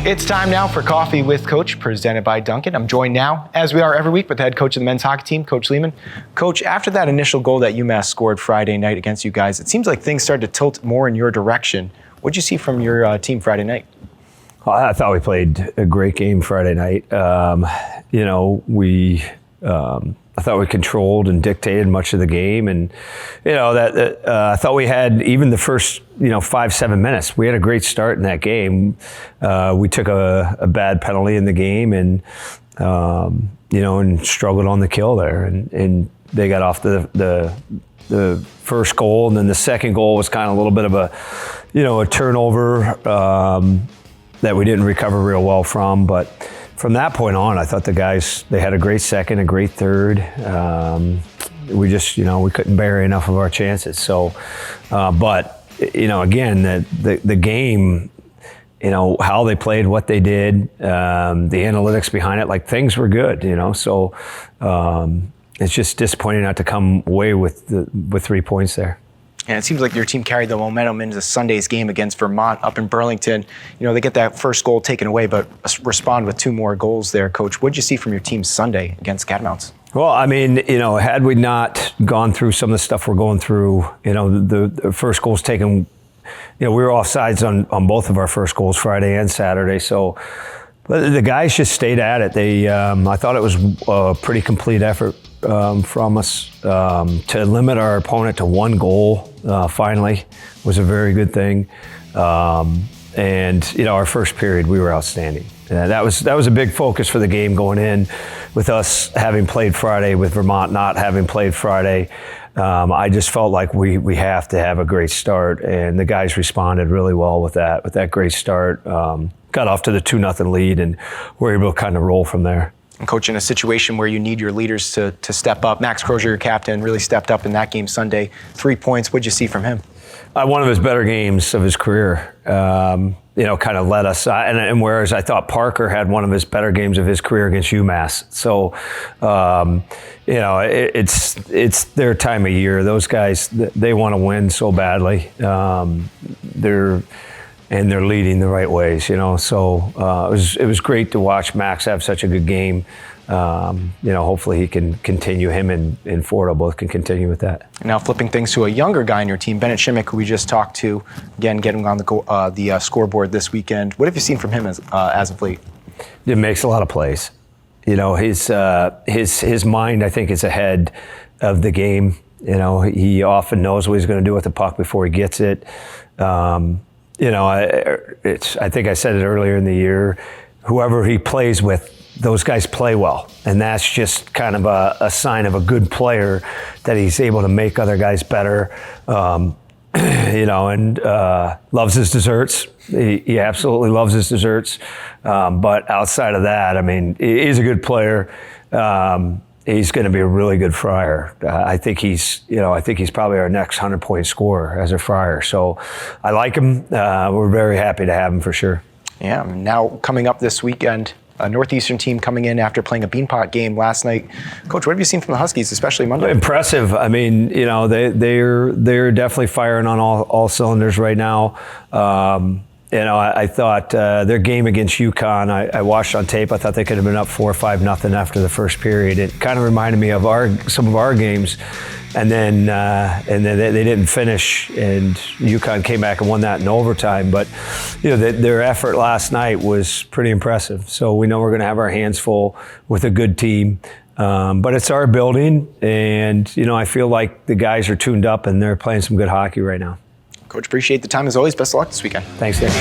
It's time now for Coffee with Coach, presented by Dunkin'. I'm joined now, as we are every week, with the head coach of the men's hockey team, Coach Leaman. Coach, after that initial goal that UMass scored Friday night against you guys, it seems like things started to tilt more in your direction. What did you see from your team Friday night? Well, I thought we played a great game Friday night. I thought we controlled and dictated much of the game, and I thought we had even the first 5-7 minutes. We had a great start in that game. We took a bad penalty in the game, and and struggled on the kill there, and they got off the first goal, and then the second goal was kind of a little bit of a turnover that we didn't recover real well from, but. From that point on, I thought the guys, they had a great second, a great third. We just, we couldn't bury enough of our chances. So, again, the game, how they played, what they did, the analytics behind it, like things were good, So it's just disappointing not to come away with 3 points there. And it seems like your team carried the momentum into Sunday's game against Vermont up in Burlington. They get that first goal taken away, but respond with 2 more goals there, Coach. What did you see from your team Sunday against Catamounts? Well, had we not gone through some of the stuff we're going through, the first goals taken, we were offsides on both of our first goals Friday and Saturday. So the guys just stayed at it. I thought it was a pretty complete effort from us to limit our opponent to 1 goal. Finally, was a very good thing. And our first period, we were outstanding. That was a big focus for the game going in, with us having played Friday, with Vermont not having played Friday. I just felt like we have to have a great start, and the guys responded really well with that great start. Got off to the 2-0 lead, and were able to kind of roll from there. And Coach, in a situation where you need your leaders to step up, Max Crozier, your captain, really stepped up in that game Sunday. 3 points. What'd you see from him? One of his better games of his career. Kind of led us. And whereas I thought Parker had one of his better games of his career against UMass. So, it's their time of year. Those guys, they want to win so badly. They're leading the right ways, So it was great to watch Max have such a good game. Hopefully he can continue. Him and Fordo both can continue with that. Now flipping things to a younger guy in your team, Bennett Shimmick, who we just talked to, again getting on the scoreboard this weekend. What have you seen from him as of late? It makes a lot of plays. His mind, I think, is ahead of the game. He often knows what he's going to do with the puck before he gets it. I think I said it earlier in the year, whoever he plays with, those guys play well. And that's just kind of a sign of a good player, that he's able to make other guys better, and loves his desserts. He absolutely loves his desserts. But outside of that, he's a good player. He's going to be a really good Friar. I think he's probably our next 100-point scorer as a Friar. So I like him. We're very happy to have him for sure. Yeah. Now coming up this weekend, a Northeastern team coming in after playing a Beanpot game last night. Coach, what have you seen from the Huskies, especially Monday? Impressive. They're definitely firing on all cylinders right now. I thought their game against UConn, I watched on tape. I thought they could have been up 4 or 5-0 after the first period. It kind of reminded me of some of our games, and then they didn't finish, and UConn came back and won that in overtime. But their effort last night was pretty impressive. So we know we're going to have our hands full with a good team. But it's our building, and I feel like the guys are tuned up and they're playing some good hockey right now. Coach, appreciate the time as always. Best of luck this weekend. Thanks, Nick.